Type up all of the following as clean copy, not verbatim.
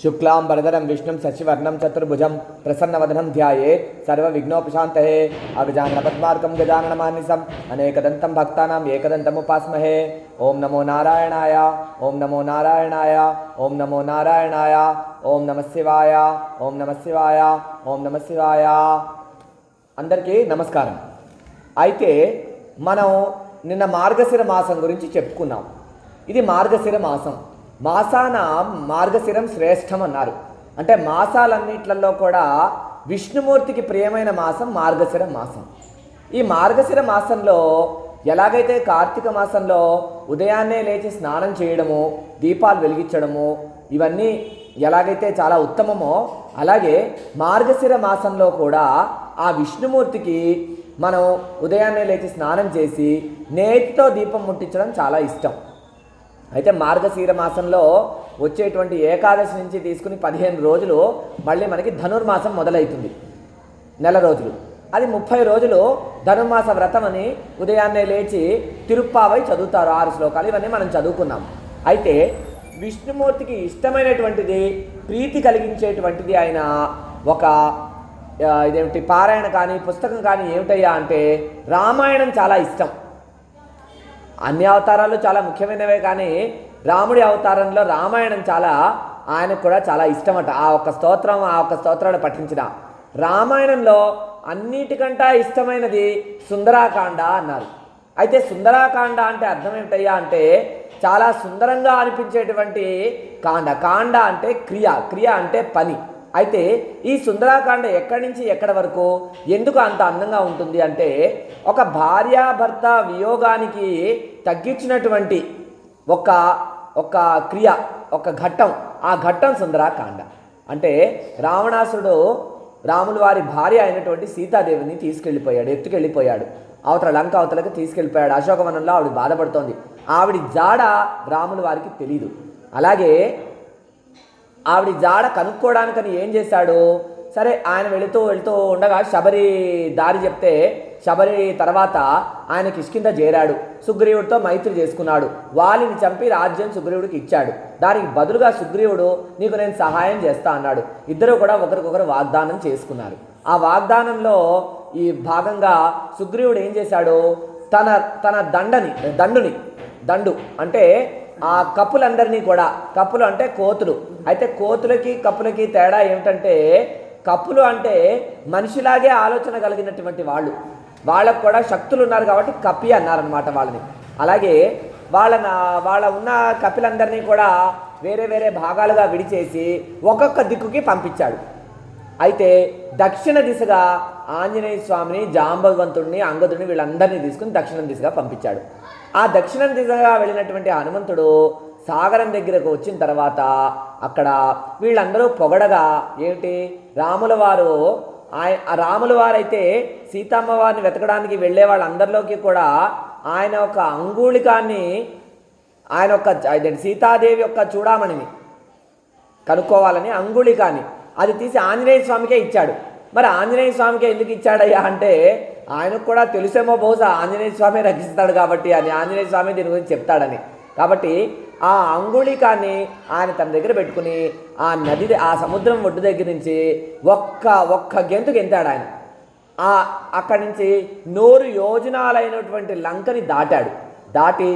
शुक्लांबरधरं विष्णुं शशिवर्णं चतुर्भुजं प्रसन्नवदनं ध्यायेत् सर्वविघ्नोपशान्तये अगजाननपद्मार्कं गजाननमानिसम् अनेकदन्तं भक्तानां एकदन्तमुपास्महे। ओं नमो नारायणाय, ओं नमो नारायणाय, ओं नमो नारायणाय, ओं नमः शिवाय, ओं नमः शिवाय, ओं नमः शिवाय। అందరికీ నమస్కారం। అయితే మనం నిన్న మార్గశిర మాసం గురించి చెప్పుకున్నాం। ఇది మార్గశిర మాసం। మాసాన మార్గశిరం శ్రేష్టం అన్నారు। అంటే మాసాలన్నిట్లలో కూడా విష్ణుమూర్తికి ప్రియమైన మాసం మార్గశిర మాసం। ఈ మార్గశిర మాసంలో ఎలాగైతే కార్తీక మాసంలో ఉదయాన్నే లేచి స్నానం చేయడము, దీపాలు వెలిగించడము ఇవన్నీ ఎలాగైతే చాలా ఉత్తమమో, అలాగే మార్గశిర మాసంలో కూడా ఆ విష్ణుమూర్తికి మనం ఉదయాన్నే లేచి స్నానం చేసి నేతితో దీపం ముట్టించడం చాలా ఇష్టం। అయితే మార్గశిర మాసంలో వచ్చేటువంటి ఏకాదశి నుంచి తీసుకుని 15 రోజులు మళ్ళీ మనకి ధనుర్మాసం మొదలవుతుంది, నెల రోజులు। అది 30 రోజులు ధనుర్మాస వ్రతం అని ఉదయాన్నే లేచి తిరుప్పావై చదువుతారు, 6 శ్లోకాలు ఇవన్నీ మనం చదువుకున్నాం। అయితే విష్ణుమూర్తికి ఇష్టమైనటువంటిది, ప్రీతి కలిగించేటువంటిది ఆయన ఒక ఇదేమిటి పారాయణ కానీ పుస్తకం కానీ ఏమిటయ్యా అంటే రామాయణం చాలా ఇష్టం। అన్ని అవతారాలు చాలా ముఖ్యమైనవే, కానీ రాముడి అవతారంలో రామాయణం చాలా ఆయనకు కూడా చాలా ఇష్టమట। ఆ ఒక్క స్తోత్రాన్ని పఠించిన రామాయణంలో అన్నిటికంటే ఇష్టమైనది సుందరాకాండ అన్నారు। అయితే సుందరాకాండ అంటే అర్థం ఏమిటయ్యా అంటే చాలా సుందరంగా అనిపించేటువంటి కాండ అంటే క్రియ అంటే పని। అయితే ఈ సుందరాకాండ ఎక్కడి నుంచి ఎక్కడి వరకు ఎందుకు అంత అందంగా ఉంటుంది అంటే ఒక భార్యాభర్త వియోగానికి తగ్గించినటువంటి ఒక క్రియ, ఒక ఘట్టం, ఆ ఘట్టం సుందరాకాండ। అంటే రావణాసురుడు రాముల వారి భార్య అయినటువంటి సీతాదేవిని ఎత్తుకెళ్ళిపోయాడు, అవతల లంక అవతలకు తీసుకెళ్ళిపోయాడు। అశోకవనంలో ఆవిడ బాధపడుతోంది, ఆవిడ జాడ రాముల వారికి తెలీదు। అలాగే ఆవిడ జాడ కనుక్కోవడానికని ఏం చేశాడు, సరే ఆయన వెళుతూ ఉండగా శబరి దారి చెప్తే శబరి తర్వాత ఆయన కిష్కింధ చేరాడు, సుగ్రీవుడితో మైత్రి చేసుకున్నాడు, వాలిని చంపి రాజ్యం సుగ్రీవుడికి ఇచ్చాడు। దానికి బదులుగా సుగ్రీవుడు నీకు నేను సహాయం చేస్తా అన్నాడు। ఇద్దరు కూడా ఒకరికొకరు వాగ్దానం చేసుకున్నారు। ఆ వాగ్దానంలో ఈ భాగంగా సుగ్రీవుడు ఏం చేశాడు, తన దండు అంటే ఆ కప్పులందరినీ కూడా, కప్పులు అంటే కోతులు, అయితే కోతులకి కప్పులకి తేడా ఏమిటంటే కప్పులు అంటే మనిషిలాగే ఆలోచన కలిగినటువంటి వాళ్ళకు కూడా శక్తులు ఉన్నారు కాబట్టి కప్పి అన్నారనమాట వాళ్ళని। అలాగే వాళ్ళ ఉన్న కపిలందరినీ కూడా వేరే వేరే భాగాలుగా విడిచేసి ఒక్కొక్క దిక్కుకి పంపించాడు। అయితే దక్షిణ దిశగా ఆంజనేయ స్వామిని, జాంబవంతుడిని, అంగదుడిని వీళ్ళందరినీ తీసుకుని దక్షిణ దిశగా పంపించాడు। ఆ దక్షిణ దిశగా వెళ్ళినటువంటి హనుమంతుడు సాగరం దగ్గరకు వచ్చిన తర్వాత అక్కడ వీళ్ళందరూ పొగడగా ఏమిటి, రాముల వారైతే సీతమ్మ వారిని వెతకడానికి వెళ్ళే వాళ్ళందరిలోకి కూడా ఆయన ఒక అంగుళికాన్ని, సీతాదేవి యొక్క చూడామణిని కనుక్కోవాలని అంగుళికాన్ని అది తీసి ఆంజనేయ స్వామికే ఇచ్చాడు। మరి ఆంజనేయ స్వామికే ఎందుకు ఇచ్చాడయ్యా అంటే ఆయనకు కూడా తెలుసేమో, బహుశా ఆంజనేయ స్వామి రక్షిస్తాడు కాబట్టి అని, ఆంజనేయ స్వామి దీని గురించి చెప్తాడని। కాబట్టి ఆ అంగుళికాన్ని ఆయన తన దగ్గర పెట్టుకుని ఆ సముద్రం ఒడ్డు దగ్గర నుంచి ఒక్క గెంతు గెంతాడు ఆయన। అక్కడి నుంచి 100 యోజనాలైనటువంటి లంకని దాటి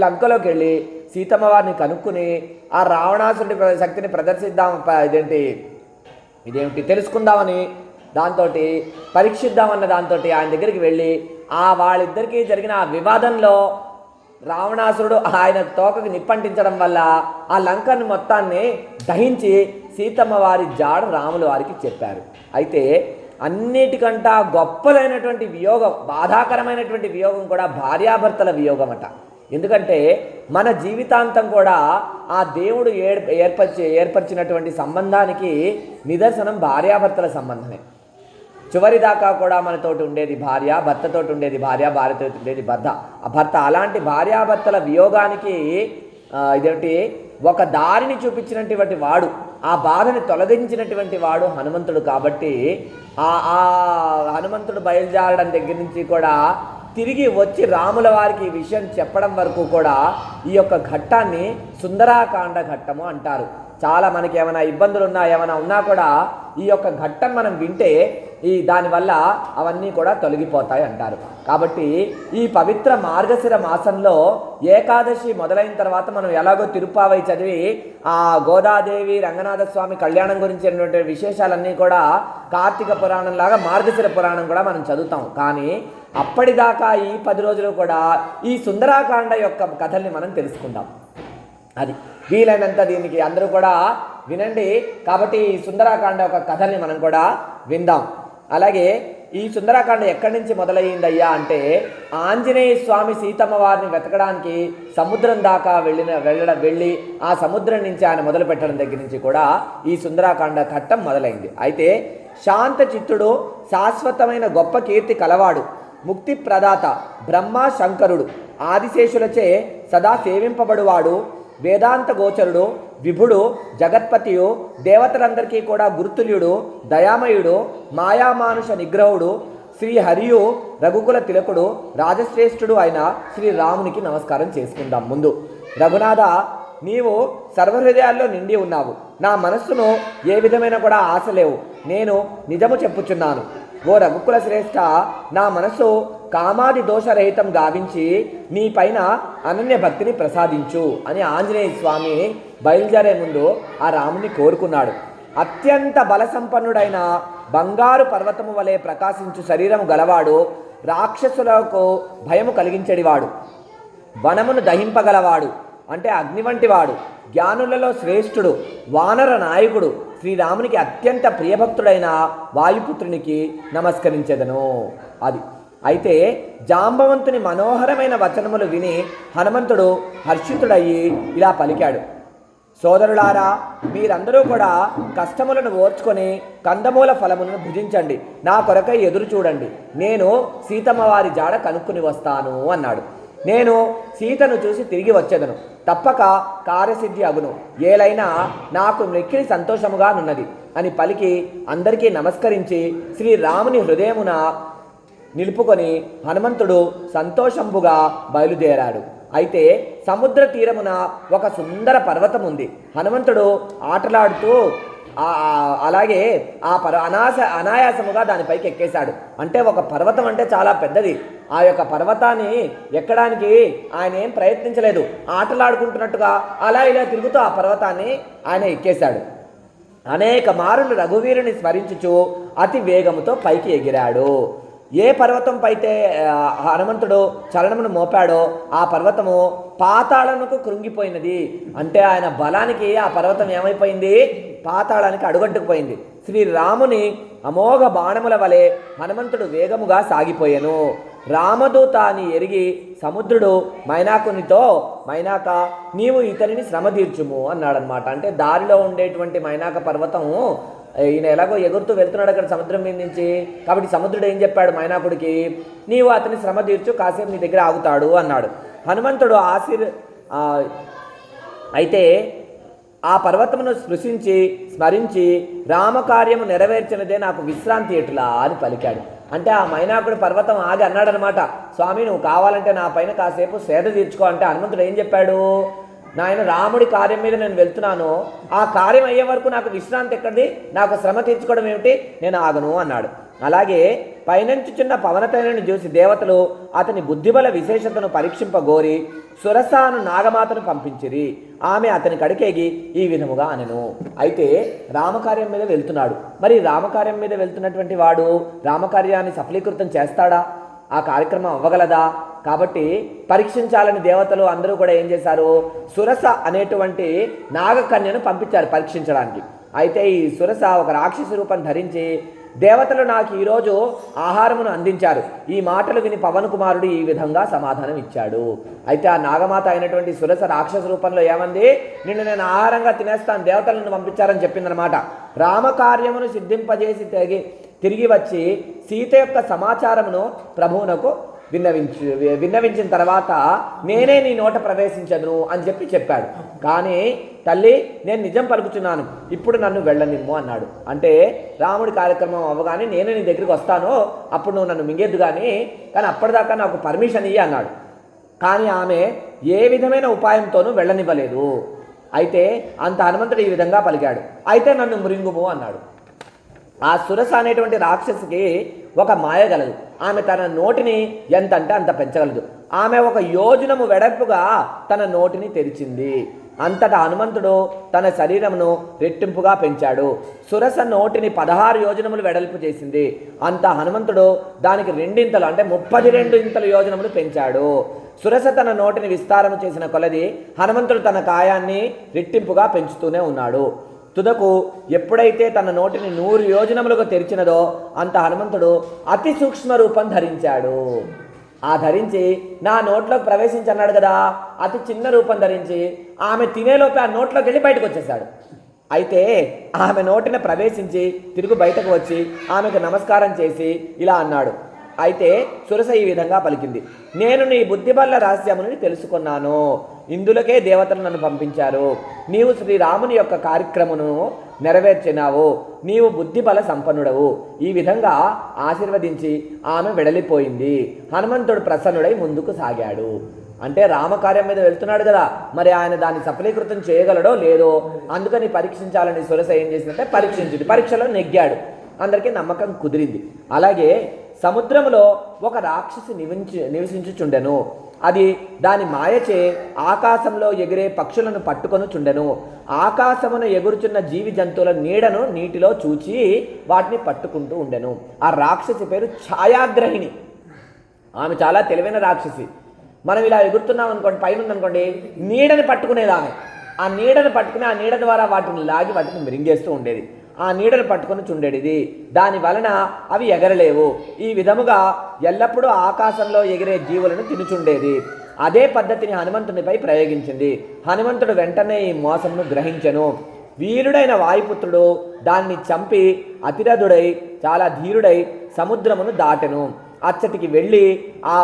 లంకలోకి వెళ్ళి సీతమ్మ వారిని కనుక్కుని ఆ రావణాసురుడి శక్తిని ప్రదర్శిద్దాం, ఇదేమిటి తెలుసుకుందామని దాంతో పరీక్షిద్దామన్న దాంతో ఆయన దగ్గరికి వెళ్ళి వాళ్ళిద్దరికీ జరిగిన ఆ వివాదంలో రావణాసురుడు ఆయన తోకకి నిప్పంటించడం వల్ల ఆ లంకను మొత్తాన్ని దహించి సీతమ్మ వారి జాడ రాముల వారికి చెప్పారు। అయితే అన్నిటికంటా గొప్పదైనటువంటి వియోగం, బాధాకరమైనటువంటి వియోగం కూడా భార్యాభర్తల వియోగం అట। ఎందుకంటే మన జీవితాంతం కూడా ఆ దేవుడు ఏర్పరిచినటువంటి సంబంధానికి నిదర్శనం భార్యాభర్తల సంబంధమే। చివరి దాకా కూడా మనతోటి ఉండేది భార్య, భర్తతోటి ఉండేది భార్య, భార్యతో ఉండేది భర్త। అలాంటి భార్యాభర్తల వియోగానికి ఒక దారిని చూపించినటువంటి వాడు, ఆ బాధని తొలగించినటువంటి వాడు హనుమంతుడు। కాబట్టి ఆ హనుమంతుడు బయలుదేరడం దగ్గర నుంచి కూడా తిరిగి వచ్చి రాముల వారికి ఈ విషయం చెప్పడం వరకు కూడా ఈ యొక్క ఘట్టాన్ని సుందరాకాండ ఘట్టము అంటారు। చాలా మనకి ఏమైనా ఇబ్బందులు ఉన్నా ఏమైనా ఉన్నా కూడా ఈ యొక్క ఘట్టం మనం వింటే దానివల్ల అవన్నీ కూడా తొలగిపోతాయి అంటారు. కాబట్టి ఈ పవిత్ర మార్గశిర మాసంలో ఏకాదశి మొదలైన తర్వాత మనం ఎలాగో తిరుప్పావై చదివి ఆ గోదాదేవి రంగనాథ స్వామి కళ్యాణం గురించినటువంటి విశేషాలన్నీ కూడా కార్తీక పురాణం లాగా మార్గశిర పురాణం కూడా మనం చదువుతాం. కానీ అప్పటిదాకా ఈ 10 రోజులు కూడా ఈ సుందరాకాండ యొక్క కథల్ని మనం తెలుసుకుందాం. అది వీలైనంత దీనికి అందరూ కూడా వినండి. కాబట్టి ఈ సుందరాకాండ యొక్క కథల్ని మనం కూడా విందాం. అలాగే ఈ సుందరాకాండ ఎక్కడి నుంచి మొదలయ్యిందయ్యా అంటే ఆంజనేయ స్వామి సీతమ్మ వారిని వెతకడానికి సముద్రం దాకా వెళ్ళి ఆ సముద్రం నుంచి ఆయన మొదలు పెట్టడం దగ్గర నుంచి కూడా ఈ సుందరాకాండ ఘట్టం మొదలైంది. అయితే శాంత చిత్తుడు, శాశ్వతమైన గొప్ప కీర్తి కలవాడు, ముక్తి ప్రదాత బ్రహ్మ శంకరుడు, ఆదిశేషులచే సదా సేవింపబడువాడు, వేదాంత గోచరుడు, విభుడు, జగత్పతియు, దేవతలందరికీ కూడా గురుతుల్యుడు, దయామయుడు, మాయామానుష నిగ్రహుడు, శ్రీహరియు, రఘుకుల తిలకుడు, రాజశ్రేష్ఠుడు అయిన శ్రీరామునికి నమస్కారం చేసుకుందాం. ముందు రఘునాథ, నీవు సర్వహృదయాల్లో నిండి ఉన్నావు. నా మనస్సును ఏ విధమైన కూడా ఆశ లేవు. నేను నిజము చెప్పుచున్నాను. ఓ రఘుకుల శ్రేష్ఠ, నా మనస్సు కామాది దోషరహితం గావించి నీ పైన అనన్య భక్తిని ప్రసాదించు అని ఆంజనేయ స్వామి బయలుదేరే ముందు ఆ రాముని కోరుకున్నాడు. అత్యంత బలసంపన్నుడైన బంగారు పర్వతము వలె ప్రకాశించు శరీరము గలవాడు, రాక్షసులకు భయము కలిగించేవాడు, వనమును దహింపగలవాడు అంటే అగ్ని వంటి వాడు, జ్ఞానులలో శ్రేష్ఠుడు, వానర నాయకుడు, శ్రీరామునికి అత్యంత ప్రియభక్తుడైన వాయుపుత్రునికి నమస్కరించెదను. అది అయితే జాంబవంతుని మనోహరమైన వచనములు విని హనుమంతుడు హర్షితుడయ్యి ఇలా పలికాడు. సోదరులారా, మీరందరూ కూడా కష్టములను ఓర్చుకొని కందమూల ఫలములను భుజించండి. నా కొరకై ఎదురు చూడండి. నేను సీతమ్మ వారి జాడ కనుక్కుని వస్తాను అన్నాడు. నేను సీతను చూసి తిరిగి వచ్చేదను, తప్పక కార్యసిద్ధి అగును. ఏలైనా నాకు మిక్కిలి సంతోషముగా నున్నది అని పలికి అందరికీ నమస్కరించి శ్రీరాముని హృదయమున నిలుపుకొని హనుమంతుడు సంతోషంబుగా బయలుదేరాడు. అయితే సముద్ర తీరమున ఒక సుందర పర్వతం ఉంది. హనుమంతుడు ఆటలాడుతూ అలాగే అనాయాసముగా దానిపైకి ఎక్కేశాడు. అంటే ఒక పర్వతం అంటే చాలా పెద్దది. ఆ యొక్క పర్వతాన్ని ఎక్కడానికి ఆయన ఏం ప్రయత్నించలేదు. ఆటలాడుకుంటున్నట్టుగా అలా ఇలా తిరుగుతూ ఆ పర్వతాన్ని ఆయన ఎక్కేశాడు. అనేక మారులు రఘువీరుని స్మరించుచు అతి వేగముతో పైకి ఎగిరాడు. ఏ పర్వతం పైతే హనుమంతుడు చలనమును మోపాడో ఆ పర్వతము పాతాళముకు కృంగిపోయినది. అంటే ఆయన బలానికి ఆ పర్వతం ఏమైపోయింది? పాతాళానికి అడుగట్టుకుపోయింది. శ్రీరాముని అమోఘ బాణముల వలె హనుమంతుడు వేగముగా సాగిపోయాను. రామదూత అని ఎరిగి సముద్రుడు మైనాకునితో, మైనాక నీవు ఇతనిని శ్రమ తీర్చుము అన్నాడనమాట. అంటే దారిలో ఉండేటువంటి మైనాక పర్వతము, ఈయన ఎలాగో ఎగురుతూ వెళ్తున్నాడు అక్కడ సముద్రం మీద నుంచి. కాబట్టి సముద్రుడు ఏం చెప్పాడు మైనాకుడికి? నీవు అతని శ్రమ తీర్చు, కాసేపు నీ దగ్గర ఆగుతాడు అన్నాడు. హనుమంతుడు అయితే ఆ పర్వతమును స్మరించి రామకార్యము నెరవేర్చినదే నాకు విశ్రాంతి ఎటులా అని పలికాడు. అంటే ఆ మైనాకుడు పర్వతం ఆగి అన్నాడనమాట, స్వామి నువ్వు కావాలంటే నా పైన కాసేపు సేద తీర్చుకో. అంటే హనుమంతుడు ఏం చెప్పాడు? నాయన రాముడి కార్యం మీద నేను వెళ్తున్నాను, ఆ కార్యం అయ్యే వరకు నాకు విశ్రాంతి ఎక్కడిది? నాకు శ్రమ తీర్చుకోవడం ఏమిటి? నేను ఆగను అన్నాడు. అలాగే పైనుంచుచున్న పవనతనయుని చూసి దేవతలు అతని బుద్ధిబల విశేషతను పరీక్షింపగోరి సురసాను నాగమాతను పంపించిరి. ఆమె అతని కడికేగి ఈ విధముగా అనెను. అయితే రామకార్యం మీద వెళ్తున్నాడు. మరి రామకార్యం మీద వెళ్తున్నటువంటి వాడు రామకార్యాన్ని సఫలీకృతం చేస్తాడా? ఆ కార్యక్రమం అవ్వగలదా? కాబట్టి పరీక్షించాలని దేవతలు అందరూ కూడా ఏం చేశారు? సురస అనేటువంటి నాగకన్యను పంపించారు పరీక్షించడానికి. అయితే ఈ సురస ఒక రాక్షస రూపం ధరించి దేవతలు నాకు ఈరోజు ఆహారమును అందించారు. ఈ మాటలు విని పవన్ కుమారుడు ఈ విధంగా సమాధానం ఇచ్చాడు. అయితే ఆ నాగమాత అయినటువంటి సురస రాక్షస రూపంలో ఏమంది? నిన్ను నేను ఆహారంగా తినేస్తాను, దేవతలను పంపించారని చెప్పిందనమాట. రామకార్యమును సిద్ధింపజేసి తిరిగి వచ్చి సీత యొక్క సమాచారమును ప్రభువునకు విన్నవించిన తర్వాత నేనే నీ నోట ప్రవేశించను అని చెప్పాడు. కానీ తల్లి నేను నిజం పలుకుతున్నాను, ఇప్పుడు నన్ను వెళ్ళనిమ్ము అన్నాడు. అంటే రాముడి కార్యక్రమం అవ్వగానే నేను నీ దగ్గరికి వస్తాను, అప్పుడు నువ్వు నన్ను మింగేద్దు కానీ అప్పటిదాకా నాకు పర్మిషన్ ఇయ్యి అన్నాడు. కానీ ఆమె ఏ విధమైన ఉపాయంతోనూ వెళ్ళనివ్వలేదు. అయితే అంత హనుమంతుడు ఈ విధంగా పలికాడు. అయితే నన్ను మృంగుము అన్నాడు. ఆ సురస అనేటువంటి రాక్షసికి ఒక మాయ గలదు. ఆమె తన నోటిని ఎంత అంటే అంత పెంచగలదు. ఆమె ఒక యోజనము వెడల్పుగా తన నోటిని తెరిచింది. అంతటా హనుమంతుడు తన శరీరమును రెట్టింపుగా పెంచాడు. సురస నోటిని 16 యోజనములు వెడల్పు చేసింది. అంత హనుమంతుడు దానికి 2 ఇంతలు అంటే 32 ఇంతలు యోజనములు పెంచాడు. సురస తన నోటిని విస్తారము చేసిన కొలది హనుమంతుడు తన కాయాన్ని రెట్టింపుగా పెంచుతూనే ఉన్నాడు. తుదకు ఎప్పుడైతే తన నోటిని 100 యోజనములుగా తెరిచినదో అంత హనుమంతుడు అతి సూక్ష్మ రూపం ధరించాడు. ఆ ధరించి నా నోట్లోకి ప్రవేశించన్నాడు కదా, అతి చిన్న రూపం ధరించి ఆమె తినేలోపే ఆ నోట్లోకి వెళ్ళి బయటకు వచ్చేసాడు. అయితే ఆమె నోటిని ప్రవేశించి తిరుగు బయటకు వచ్చి ఆమెకు నమస్కారం చేసి ఇలా అన్నాడు. అయితే సురస ఈ విధంగా పలికింది, నేను నీ బుద్ధిబల్ల రహస్యముని తెలుసుకున్నాను. ఇందులకే దేవతలు నన్ను పంపించారు. నీవు శ్రీరాముని యొక్క కార్యక్రమను నెరవేర్చినావు. నీవు బుద్ధిబల సంపన్నుడవు. ఈ విధంగా ఆశీర్వదించి ఆమె వెడలిపోయింది. హనుమంతుడు ప్రసన్నుడై ముందుకు సాగాడు. అంటే రామకార్యం మీద వెళ్తున్నాడు కదా, మరి ఆయన దాన్ని సఫలీకృతం చేయగలడో లేదో అందుకని పరీక్షించాలని సురస ఏం చేసిందంటే పరీక్షించింది. పరీక్షలో నెగ్గాడు. అందరికీ నమ్మకం కుదిరింది. అలాగే సముద్రములో ఒక రాక్షసి నివసించుచుండెను. అది దాని మాయచే ఆకాశంలో ఎగిరే పక్షులను పట్టుకొని చుండెను. ఆకాశమును ఎగురుచున్న జీవి జంతువుల నీడను నీటిలో చూచి వాటిని పట్టుకుంటూ ఉండెను. ఆ రాక్షసి పేరు ఛాయాగ్రహిణి. ఆమె చాలా తెలివైన రాక్షసి. మనం ఇలా ఎగురుతున్నాం అనుకోండి, పైన ఉందనుకోండి, నీడని పట్టుకునేది ఆమె. ఆ నీడను పట్టుకుని ఆ నీడ ద్వారా వాటిని లాగి వాటిని మిరింగేస్తూ ఉండేది. ఆ నీడను పట్టుకొని చుండేది. దాని వలన అవి ఎగరలేవు. ఈ విధముగా ఎల్లప్పుడూ ఆకాశంలో ఎగిరే జీవులను తినుచుండేది. అదే పద్ధతిని హనుమంతునిపై ప్రయోగించింది. హనుమంతుడు వెంటనే ఈ మోసమును గ్రహించెను. వీరుడైన వాయుపుత్రుడు దాన్ని చంపి అతిరథుడై చాలా ధీరుడై సముద్రమును దాటెను. అచ్చటికి వెళ్ళి ఆ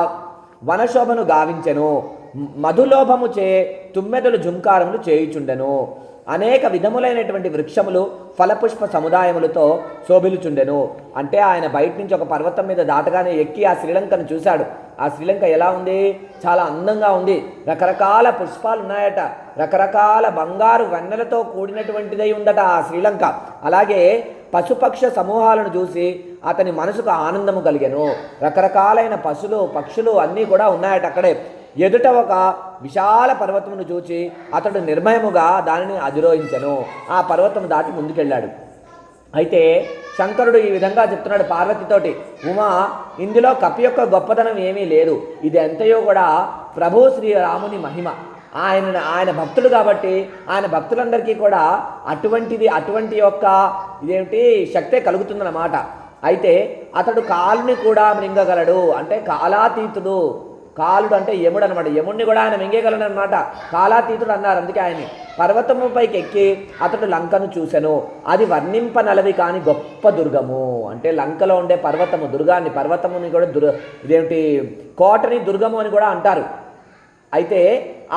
వనశోభను గావించెను. మధులోభము చే తుమ్మెదలు జుంకారములు చేయుచుండెను. అనేక విధములైనటువంటి వృక్షములు ఫలపుష్ప సముదాయములతో శోభిలుచుండెను. అంటే ఆయన బయట నుంచి ఒక పర్వతం మీద దాటగానే ఎక్కి ఆ శ్రీలంకను చూశాడు. ఆ శ్రీలంక ఎలా ఉంది? చాలా అందంగా ఉంది. రకరకాల పుష్పాలు ఉన్నాయట. రకరకాల బంగారు వెన్నెలతో కూడినటువంటిదై ఉందట ఆ శ్రీలంక. అలాగే పశుపక్ష సమూహాలను చూసి అతని మనసుకు ఆనందము కలిగెను. రకరకాలైన పక్షులు అన్నీ కూడా ఉన్నాయట అక్కడే. ఎదుట ఒక విశాల పర్వతమును చూచి అతడు నిర్భయముగా దానిని అధిరోహించెను. ఆ పర్వతము దాటి ముందుకెళ్ళాడు. అయితే శంకరుడు ఈ విధంగా చెప్తున్నాడు పార్వతితోటి, ఉమా, ఇందులో కపి యొక్క గొప్పతనం ఏమీ లేదు. ఇది ఎంతయో కూడా ప్రభు శ్రీరాముని మహిమ. ఆయన భక్తుడు కాబట్టి ఆయన భక్తులందరికీ కూడా అటువంటి యొక్క ఇదేమిటి శక్తే కలుగుతుందన్నమాట. అయితే అతడు కాలుని కూడా మృంగగలడు. అంటే కాలాతీతుడు. కాలుడు అంటే యముడు అనమాట. యముడిని కూడా ఆయన మింగేయగలడు అనమాట. కాలాతీతుడు అన్నారు. అందుకే ఆయన్ని పర్వతము పైకి ఎక్కి అతడు లంకను చూసెను. అది వర్ణింపనలవి కాని గొప్ప దుర్గము. అంటే లంకలో ఉండే పర్వతముని కూడా ఇదేమిటి కోటని దుర్గము అని కూడా అంటారు. అయితే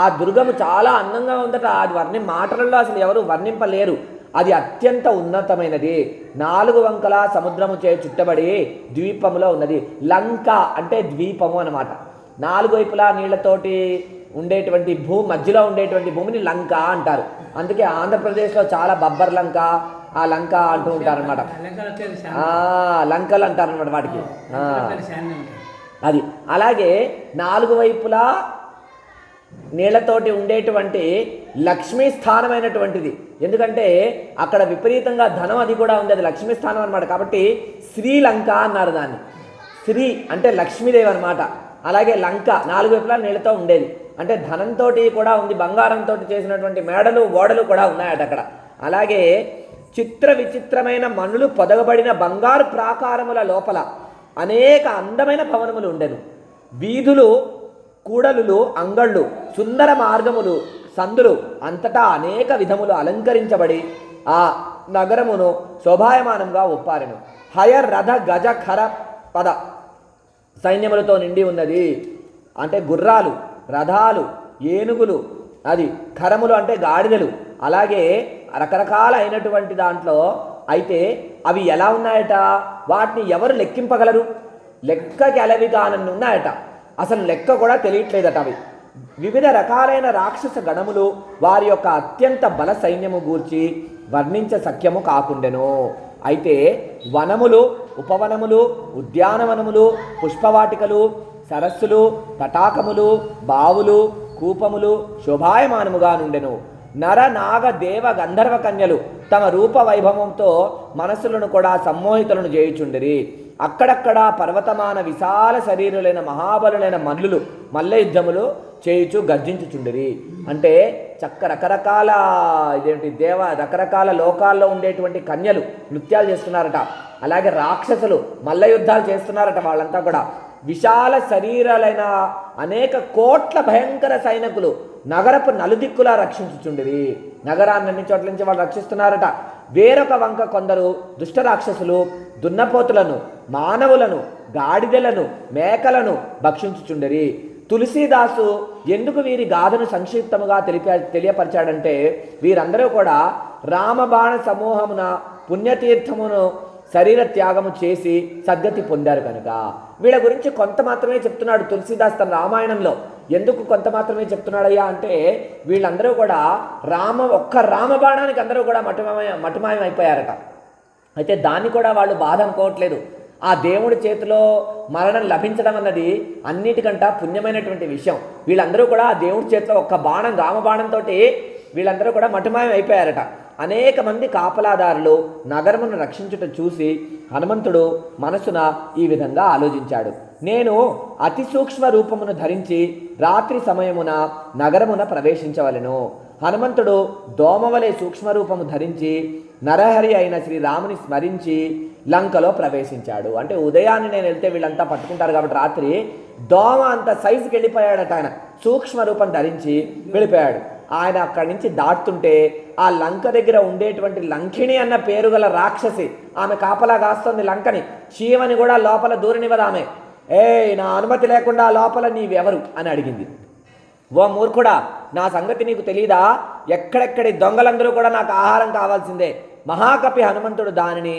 ఆ దుర్గము చాలా అందంగా ఉందట. అది మాటలలో అసలు ఎవరు వర్ణింపలేరు. అది అత్యంత ఉన్నతమైనది. 4 వంకల సముద్రము చే చుట్టబడి ద్వీపములో ఉన్నది. లంక అంటే ద్వీపము అన్నమాట. 4 వైపులా నీళ్లతోటి ఉండేటువంటి మధ్యలో ఉండేటువంటి భూమిని లంక అంటారు. అందుకే ఆంధ్రప్రదేశ్లో చాలా బబ్బర్ లంక, ఆ లంక అంటూ ఉంటారనమాట. లంకలు అంటారనమాట వాటికి. అది అలాగే 4 వైపులా నీళ్లతోటి ఉండేటువంటి లక్ష్మీ స్థానమైనటువంటిది. ఎందుకంటే అక్కడ విపరీతంగా ధనం అది కూడా ఉంది. అది లక్ష్మీ స్థానం అనమాట. కాబట్టి శ్రీలంక అన్నారు దాన్ని. శ్రీ అంటే లక్ష్మీదేవి అనమాట. అలాగే లంక 4 వైపులా నీళ్ళతో ఉండేది. అంటే ధనంతో కూడా ఉంది. బంగారంతో చేసినటువంటి మేడలు ఓడలు కూడా ఉన్నాయట అక్కడ. అలాగే చిత్ర విచిత్రమైన మనులు పొదగబడిన బంగారు ప్రాకారముల లోపల అనేక అందమైన భవనములు ఉండెను. వీధులు, కూడలులు, అంగళ్ళు, సుందర మార్గములు, సందులు అంతటా అనేక విధములు అలంకరించబడి ఆ నగరమును శోభాయమానంగా ఒప్పారెను. హయ రథ గజ ఖర పద సైన్యములతో నిండి ఉన్నది. అంటే గుర్రాలు, రథాలు, ఏనుగులు, అది ఖరములు అంటే గాడిదలు, అలాగే రకరకాలైనటువంటి దాంట్లో. అయితే అవి ఎలా ఉన్నాయట? వాటిని ఎవరు లెక్కింపగలరు? లెక్కకి అలవి కానన్ని ఉన్నాయట. అసలు లెక్క కూడా తెలియట్లేదట అవి. వివిధ రకాలైన రాక్షస గణములు వారి యొక్క అత్యంత బల సైన్యము గూర్చి వర్ణించ సఖ్యము కాకుండెను. అయితే వనములు, ఉపవనములు, ఉద్యానవనములు, పుష్పవాటికలు, సరస్సులు, తటాకములు, బావులు, కూపములు శోభాయమానముగా నుండెను. నర నాగ దేవ గంధర్వ కన్యలు తమ రూప వైభవంతో మనస్సులను కూడా సమ్మోహితులను చేయుచుండిరి. అక్కడక్కడ పర్వతమాన విశాల శరీరులైన మహాబలులైన మల్లులు మల్ల యుద్ధములు చేయుచు గర్జించుచుండిరి. అంటే రకరకాల రకరకాల లోకాల్లో ఉండేటువంటి కన్యలు నృత్యాలు చేస్తున్నారట. అలాగే రాక్షసులు మల్ల యుద్ధాలు చేస్తున్నారట. వాళ్ళంతా కూడా విశాల శరీరాలైన అనేక కోట్ల భయంకర సైనికులు నగరపు నలుదిక్కులా రక్షించుచుండిరి. నగరాన్ని అన్ని చోట్ల నుంచి వాళ్ళు రక్షిస్తున్నారట. వేరొక వంక కొందరు దుష్ట రాక్షసులు దున్నపోతులను, మానవులను, గాడిదలను, మేకలను భక్షించుచుండిరి. తులసీదాసు ఎందుకు వీరి గాథను సంక్షిప్తముగా తెలియపరిచాడంటే, వీరందరూ కూడా రామబాణ సమూహమున పుణ్యతీర్థమును శరీర త్యాగము చేసి సద్గతి పొందారు కనుక. వీళ్ళ గురించి కొంత మాత్రమే చెప్తున్నాడు తులసీదాస్ తన రామాయణంలో. ఎందుకు కొంత మాత్రమే చెప్తున్నాడయ్యా అంటే, వీళ్ళందరూ కూడా ఒక్క రామబాణానికి అందరూ కూడా మటుమాయం అయిపోయారట. అయితే దాన్ని కూడా వాళ్ళు బాధ అనుకోవట్లేదు. ఆ దేవుడి చేతిలో మరణం లభించడం అన్నది అన్నిటికంట పుణ్యమైనటువంటి విషయం. వీళ్ళందరూ కూడా ఆ దేవుడి చేతిలో ఒక్క బాణం, రామబాణంతో వీళ్ళందరూ కూడా మటుమాయం అయిపోయారట. అనేక మంది కాపలాదారులు నగరమును రక్షించుట చూసి హనుమంతుడు మనసున ఈ విధంగా ఆలోచించాడు. నేను అతి సూక్ష్మ రూపమును ధరించి రాత్రి సమయమున నగరమున ప్రవేశించవలెను. హనుమంతుడు దోమవలే సూక్ష్మరూపము ధరించి నరహరి అయిన శ్రీరాముని స్మరించి లంకలో ప్రవేశించాడు. అంటే ఉదయాన్నే నేను వెళ్తే వీళ్ళంతా పట్టుకుంటారు కాబట్టి రాత్రి దోమ అంత సైజుకి వెళ్ళిపోయాడట. ఆయన సూక్ష్మ రూపం ధరించి వెళ్ళిపోయాడు. ఆయన అక్కడి నుంచి దాటుతుంటే ఆ లంక దగ్గర ఉండేటువంటి లంకిణి అన్న పేరు గల రాక్షసి, ఆమె కాపలా కాస్తుంది లంకని. శివని కూడా లోపల దూరనివ్వదు ఆమె. నా అనుమతి లేకుండా లోపల నీవెవరు అని అడిగింది. ఓ మూర్ఖుడా, నా సంగతి నీకు తెలీదా? ఎక్కడెక్కడి దొంగలందరూ కూడా నాకు ఆహారం కావాల్సిందే. మహాకపి హనుమంతుడు దానిని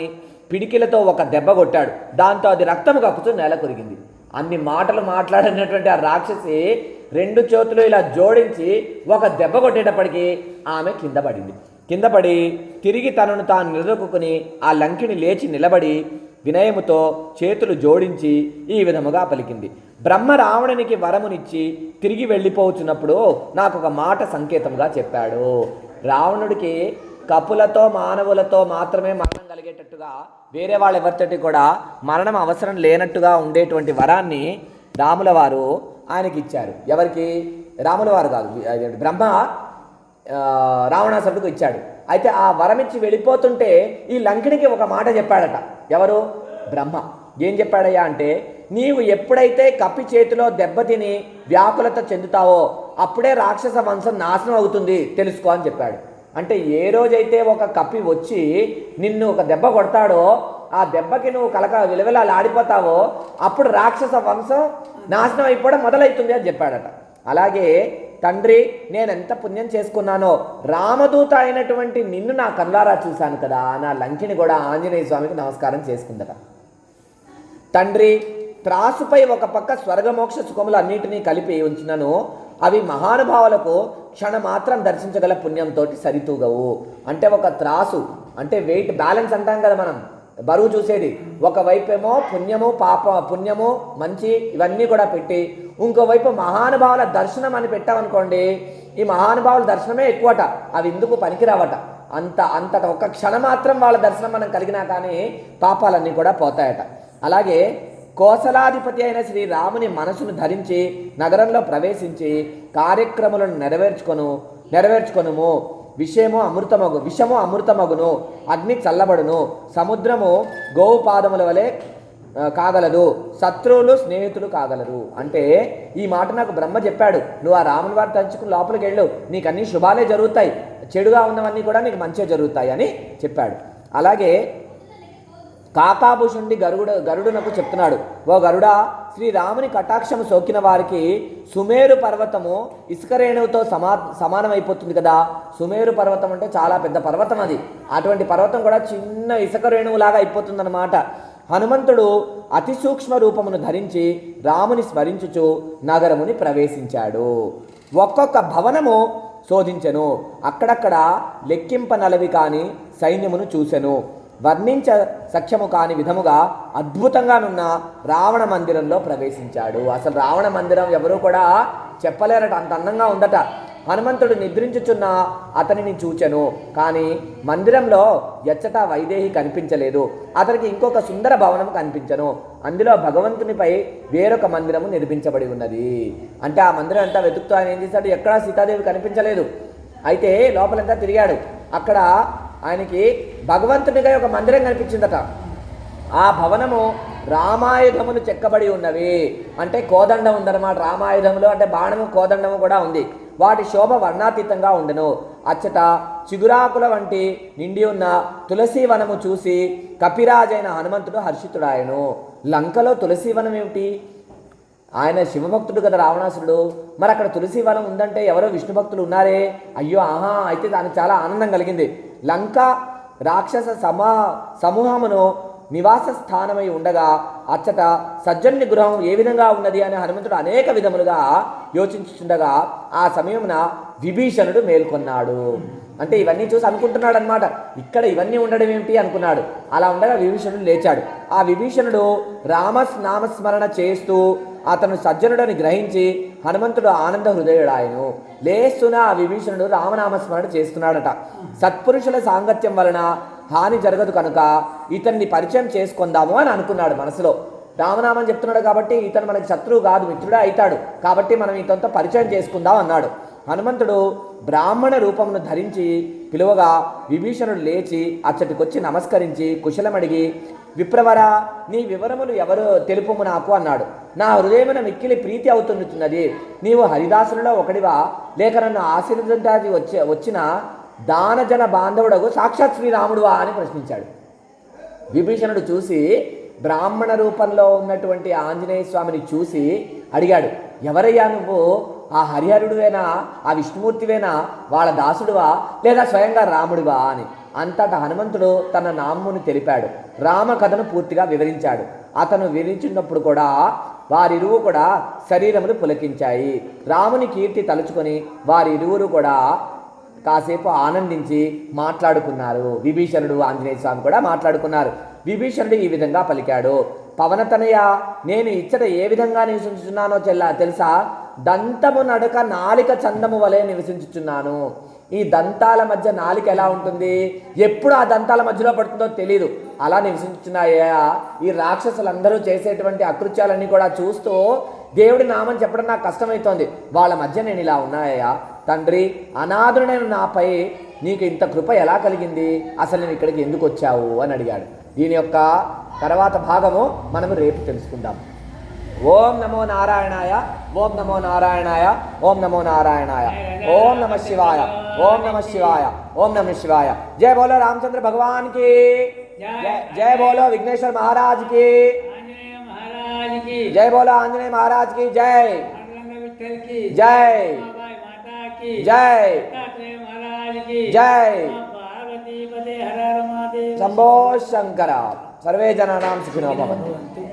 పిడికిలతో ఒక దెబ్బ కొట్టాడు. దాంతో అది రక్తం కక్కుతూ నేల కొరిగింది. అన్ని మాటలు మాట్లాడినటువంటి ఆ రాక్షసి రెండు చేతులు ఇలా జోడించి ఒక దెబ్బ కొట్టేటప్పటికీ ఆమె కింద పడింది. కింద పడి తిరిగి తనను తాను నిలదొక్కుని ఆ లంకిని లేచి నిలబడి వినయముతో చేతులు జోడించి ఈ విధముగా పలికింది. బ్రహ్మ రావణునికి వరమునిచ్చి తిరిగి వెళ్ళిపోవచ్చున్నప్పుడు నాకు ఒక మాట సంకేతంగా చెప్పాడు. రావణుడికి కపులతో మానవులతో మాత్రమే మరణం కలిగేటట్టుగా, వేరే వాళ్ళ ఎవరితోటి కూడా మరణం అవసరం లేనట్టుగా ఉండేటువంటి వరాన్ని రాముల వారు ఆయనకి ఇచ్చారు. ఎవరికి? రాముల వారు కాదు, బ్రహ్మ రావణాసురుడికి ఇచ్చాడు. అయితే ఆ వరం ఇచ్చి వెళ్ళిపోతుంటే ఈ లంకినికి ఒక మాట చెప్పాడట. ఎవరు? బ్రహ్మ. ఏం చెప్పాడయ్యా అంటే, నీవు ఎప్పుడైతే కప్పి చేతిలో దెబ్బతిని వ్యాకులత చెందుతావో అప్పుడే రాక్షస వంశం నాశనం అవుతుంది, తెలుసుకో అని చెప్పాడు. అంటే ఏ రోజైతే ఒక కప్పి వచ్చి నిన్ను ఒక దెబ్బ కొడతాడో, ఆ దెబ్బకి నువ్వు విలవిలాలు ఆడిపోతావో అప్పుడు రాక్షస వంశం నాశనం అయిపోవడం మొదలవుతుంది అని చెప్పాడట. అలాగే తండ్రి, నేను ఎంత పుణ్యం చేసుకున్నానో, రామదూత అయినటువంటి నిన్ను నా కళ్ళారా చూశాను కదా. నా లంకిని కూడా ఆంజనేయ స్వామికి నమస్కారం చేసుకుందట. తండ్రి, త్రాసుపై ఒక పక్క స్వర్గమోక్ష సుఖములు అన్నింటినీ కలిపి ఉంచినను అవి మహానుభావులకు క్షణమాత్రం దర్శించగల పుణ్యంతో సరితూగవు. అంటే ఒక త్రాసు అంటే వెయిట్ బ్యాలెన్స్ అంటాం కదా మనం, బరువు చూసేది. ఒకవైపేమో పుణ్యము మంచి ఇవన్నీ కూడా పెట్టి, ఇంకోవైపు మహానుభావుల దర్శనం అని పెట్టామనుకోండి, ఈ మహానుభావుల దర్శనమే ఎక్కువట, అవి ఎందుకు పనికిరావట. అంతట ఒక్క క్షణం మాత్రం వాళ్ళ దర్శనం మనం కలిగినా కానీ పాపాలన్నీ కూడా పోతాయట. అలాగే కోసలాధిపతి అయిన శ్రీరాముని మనసును ధరించి నగరంలో ప్రవేశించి కార్యక్రమాలను నెరవేర్చుకొనుము. విషము అమృతమగును, అగ్ని చల్లబడును, సముద్రము గోవు పాదముల వలె కాగలదు, శత్రువులు స్నేహితులు కాగలరు. అంటే ఈ మాట నాకు బ్రహ్మ చెప్పాడు. నువ్వు ఆ రాముని వారు తలుచుకుని లోపలికి వెళ్ళు, నీకు అన్ని శుభాలే జరుగుతాయి, చెడుగా ఉన్నవన్నీ కూడా నీకు మంచిగా జరుగుతాయి అని చెప్పాడు. అలాగే కాకాభూషుడి గరుడునకు చెప్తున్నాడు, ఓ గరుడా, శ్రీరాముని కటాక్షము సోకిన వారికి సుమేరు పర్వతము ఇసుక రేణువుతో సమానమైపోతుంది కదా. సుమేరు పర్వతం అంటే చాలా పెద్ద పర్వతం, అది అటువంటి పర్వతం కూడా చిన్న ఇసుక రేణువులాగా అయిపోతుందన్నమాట. హనుమంతుడు అతి సూక్ష్మ రూపమును ధరించి రాముని స్మరించుచు నగరముని ప్రవేశించాడు. ఒక్కొక్క భవనము శోధించెను. అక్కడక్కడ లెక్కింపనలవి కాని సైన్యమును చూసెను. వర్ణించ సఖ్యము కాని విధముగా అద్భుతంగానున్న రావణ మందిరంలో ప్రవేశించాడు. అసలు రావణ మందిరం ఎవరూ కూడా చెప్పలేరట, అంత అందంగా ఉందట. హనుమంతుడు నిద్రించుచున్న అతనిని చూచెను, కానీ మందిరంలో ఎచ్చట వైదేహి కనిపించలేదు. అతనికి ఇంకొక సుందర భవనం కనిపించను. అందులో భగవంతునిపై వేరొక మందిరము నిర్మించబడి ఉన్నది. అంటే ఆ మందిరం అంతా వెతుకుతూ ఆయన ఏం చేశాడు, ఎక్కడా సీతాదేవి కనిపించలేదు. అయితే లోపలంతా తిరిగాడు. అక్కడ ఆయనకి భగవంతునిగా ఒక మందిరం కనిపించిందట. ఆ భవనము రామాయుధములు చెక్కబడి ఉన్నవి. అంటే కోదండం ఉందన్నమాట. రామాయుధములు అంటే బాణము కోదండము కూడా ఉంది. వాటి శోభ వర్ణాతీతంగా ఉండెను. అచ్చట చిగురాకుల వంటి నిండి ఉన్న తులసీవనము చూసి కపిరాజైన హనుమంతుడు హర్షితుడాయను. లంకలో తులసీవనం ఏమిటి? ఆయన శివభక్తుడు కదా రావణాసురుడు. మరి అక్కడ తులసీవనం ఉందంటే ఎవరో విష్ణు భక్తులు ఉన్నారే. అయ్యో ఆహా, అయితే దానికి చాలా ఆనందం కలిగింది. లంక రాక్షస సమూహమును నివాస స్థానమై ఉండగా అచ్చట సజ్జన్ని గృహం ఏ విధంగా ఉన్నది అని హనుమంతుడు అనేక విధములుగా యోచించుచుండగా ఆ సమయమున విభీషణుడు మేల్కొన్నాడు. అంటే ఇవన్నీ చూసి అనుకుంటున్నాడు అనమాట, ఇక్కడ ఇవన్నీ ఉండడం ఏమిటి అనుకున్నాడు. అలా ఉండగా విభీషణుడు లేచాడు. ఆ విభీషణుడు నామస్మరణ చేస్తూ అతను సజ్జనుడని గ్రహించి హనుమంతుడు ఆనంద హృదయుడాయను. లేస్తున్న ఆ విభీషణుడు రామనామస్మరణ చేస్తున్నాడట. సత్పురుషుల సాంగత్యం వలన హాని జరగదు కనుక ఇతన్ని పరిచయం చేసుకుందాము అని అనుకున్నాడు మనసులో. రామనామం చెప్తున్నాడు కాబట్టి ఇతను మనకి శత్రువు కాదు, మిత్రుడే అవుతాడు. కాబట్టి మనం ఇతనితో పరిచయం చేసుకుందాం అన్నాడు. హనుమంతుడు బ్రాహ్మణ రూపమును ధరించి పిలువగా విభీషణుడు లేచి అచ్చటికొచ్చి నమస్కరించి కుశలమడిగి, విప్రవర, నీ వివరములు ఎవరు తెలుపుము నాకు అన్నాడు. నా హృదయమున మిక్కిలి ప్రీతి అవుతున్నది. నీవు హరిదాసులలో ఒకడివా, లేక నన్ను ఆశీర్వదించడానికి వచ్చిన దానజన బాంధవుడకు సాక్షాత్ శ్రీరాముడువా అని ప్రశ్నించాడు. విభీషణుడు చూసి బ్రాహ్మణ రూపంలో ఉన్నటువంటి ఆంజనేయ స్వామిని చూసి అడిగాడు, ఎవరయ్యా నువ్వు? ఆ హరిహరుడువేనా, ఆ విష్ణుమూర్తివేనా, వాళ్ళ దాసుడువా, లేదా స్వయంగా రాముడివా అని. అంతటా హనుమంతుడు తన నామమును తెలిపాడు. రామ కథను పూర్తిగా వివరించాడు. అతను వివరించినప్పుడు కూడా వారిరువు కూడా శరీరములు పులకించాయి. రాముని కీర్తి తలుచుకొని వారిరువురు కూడా కాసేపు ఆనందించి మాట్లాడుకున్నారు. విభీషణుడు ఆంజనేయ స్వామి కూడా మాట్లాడుకున్నారు. విభీషణుడు ఈ విధంగా పలికాడు, పవనతనయ, నేను ఇచ్చట ఏ విధంగా నివసించుచున్నానో తెలుసా? దంతము నడక నాలిక చందము వలె నివసించుచున్నాను. ఈ దంతాల మధ్య నాలిక ఎలా ఉంటుంది, ఎప్పుడు ఆ దంతాల మధ్యలో పడుతుందో తెలీదు, అలా నివసించుచున్నాయా. ఈ రాక్షసులందరూ చేసేటువంటి అకృత్యాలన్నీ కూడా చూస్తూ దేవుడి నామం చెప్పడం నాకు కష్టమవుతోంది. వాళ్ళ మధ్య నేను ఇలా ఉన్నాయా. తండ్రి, అనాథుడైన నాపై నీకు ఇంత కృప ఎలా కలిగింది? అసలు నువ్వు ఇక్కడికి ఎందుకు వచ్చావు అని అడిగాడు. దీని యొక్క తర్వాత భాగము మనము రేపు తెలుసుకుందాం. ఓం నమో నారాయణాయ, ఓం నమో నారాయణాయ, ఓం నమో నారాయణాయ, ఓం నమ శివాయ, ఓం నమ శివాయ, ఓం నమ శివాయ. జయ బోలో రామచంద్ర భగవాన్ की, जय बोलो विघ्नेश्वर महाराज की, जय बोलो आंजनेय महाराज की, जय जय जय जय शंभो शंकर. सर्वे जनानां सुखिनो भवन्तु.